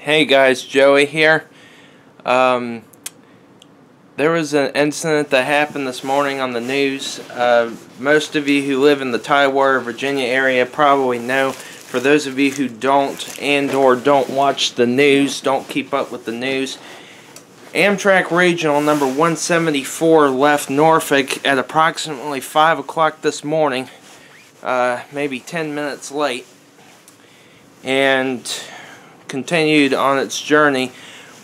Hey guys, Joey here. There was an incident that happened this morning on the news. Most of you who live in the Tidewater, Virginia area probably know. For those of you who don't or don't watch the news, don't keep up with the news, Amtrak Regional number 174 left Norfolk at approximately 5 o'clock this morning, maybe 10 minutes late, and continued on its journey.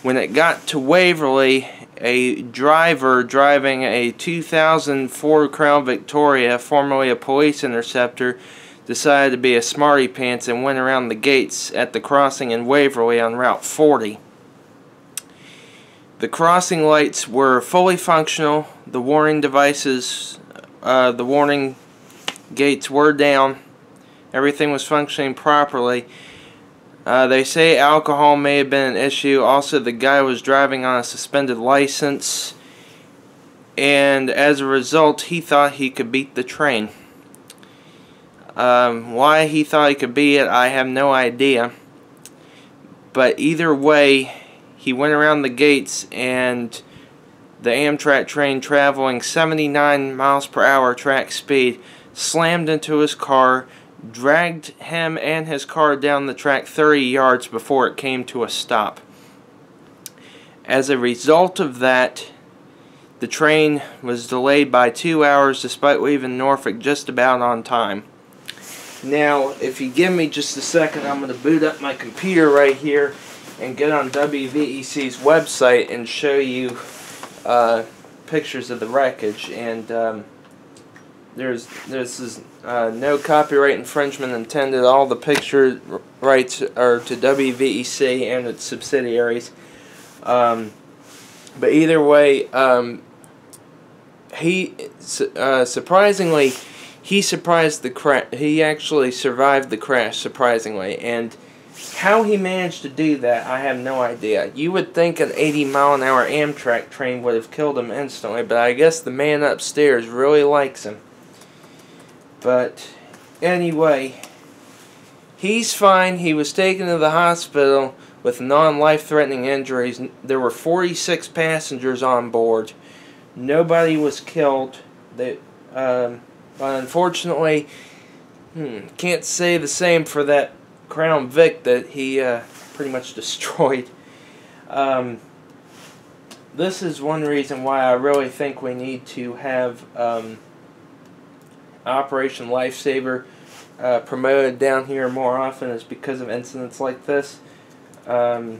When it got to Waverly, a driver driving a 2004 Crown Victoria, formerly a police interceptor, decided to be a smarty pants and went around the gates at the crossing in Waverly on Route 40. The crossing lights were fully functional. The warning devices, the warning gates were down. Everything was functioning properly. They say alcohol may have been an issue. Also, the guy was driving on a suspended license, and as a result, he thought he could beat the train. Why he thought he could beat it, I have no idea. But either way, he went around the gates, and the Amtrak train, traveling 79 miles per hour track speed, slammed into his car, dragged him and his car down the track 30 yards before it came to a stop. As a result of that, the train was delayed by 2 hours despite leaving Norfolk just about on time. Now, if you give me just a second, I'm going to boot up my computer right here and get on WVEC's website and show you pictures of the wreckage. And this is no copyright infringement intended. All the picture rights are to WVEC and its subsidiaries. But either way, surprisingly, he surprised the crash. He actually survived the crash, surprisingly, and how he managed to do that, I have no idea. You would think an 80-mile-an-hour Amtrak train would have killed him instantly, but I guess the man upstairs really likes him. But anyway, he's fine. He was taken to the hospital with non-life-threatening injuries. There were 46 passengers on board. Nobody was killed. But unfortunately, can't say the same for that Crown Vic that he pretty much destroyed. This is one reason why I really think we need to have Operation Lifesaver promoted down here more often, is because of incidents like this. But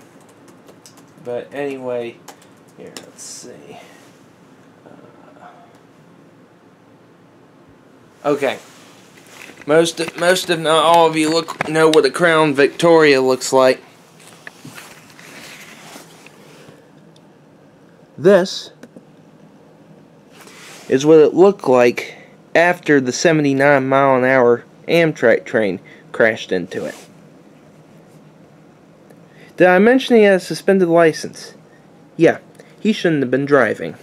anyway, here, let's see. Okay. Most if not all of you know what a Crown Victoria looks like. This is what it looked like after the 79-mile-an-hour Amtrak train crashed into it. Did I mention he had a suspended license? Yeah, he shouldn't have been driving.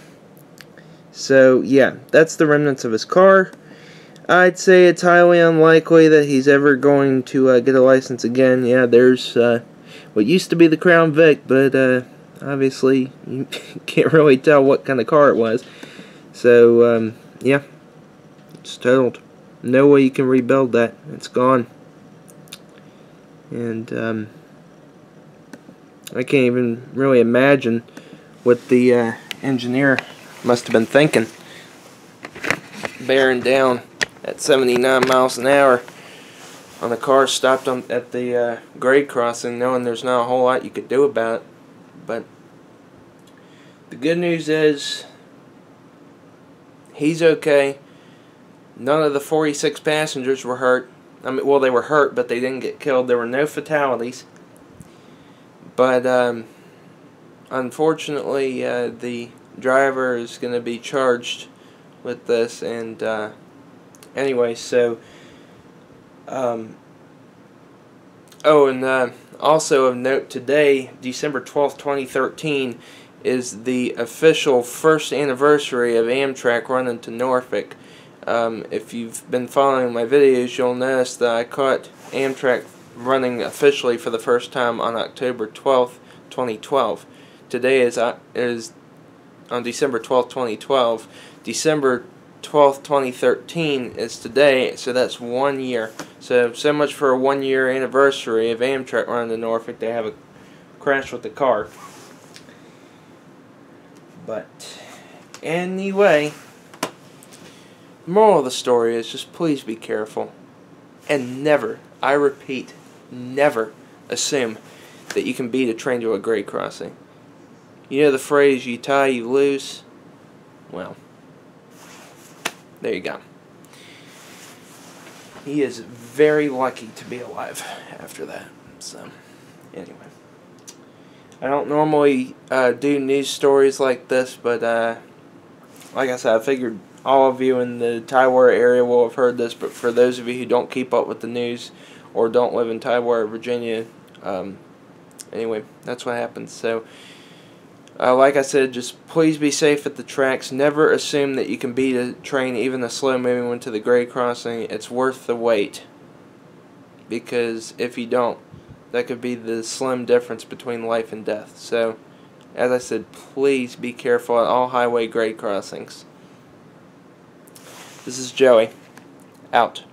So, yeah, that's the remnants of his car. I'd say it's highly unlikely that he's ever going to get a license again. Yeah, there's what used to be the Crown Vic, but obviously you can't really tell what kind of car it was. So, yeah, it's totaled. No way you can rebuild that. It's gone. And I can't even really imagine what the engineer must have been thinking, bearing down at 79 miles an hour on a car stopped at the grade crossing, knowing there's not a whole lot you could do about it. But the good news is he's okay. None of the 46 passengers were hurt. I mean, well, they were hurt, but they didn't get killed. There were no fatalities. But unfortunately, the driver is going to be charged with this. And anyway, so also of note, today, December 12th, 2013, is the official first anniversary of Amtrak running to Norfolk. If you've been following my videos, you'll notice that I caught Amtrak running officially for the first time on October 12th, 2012. Today is on December 12th, 2012. December 12th, 2013 is today, so that's 1 year. So much for a 1 year anniversary of Amtrak running to Norfolk. They have a crash with the car. But anyway, the moral of the story is just please be careful. And never, I repeat, never assume that you can beat a train to a grade crossing. You know the phrase, you tie, you lose? Well, there you go. He is very lucky to be alive after that. So, anyway. I don't normally do news stories like this, but like I said, I figured all of you in the Tidewater area will have heard this, but for those of you who don't keep up with the news or don't live in Tidewater, Virginia, anyway, that's what happens. So, like I said, just please be safe at the tracks. Never assume that you can beat a train, even a slow-moving one, to the grade crossing. It's worth the wait. Because if you don't, that could be the slim difference between life and death. So, as I said, please be careful at all highway grade crossings. This is Joey. Out.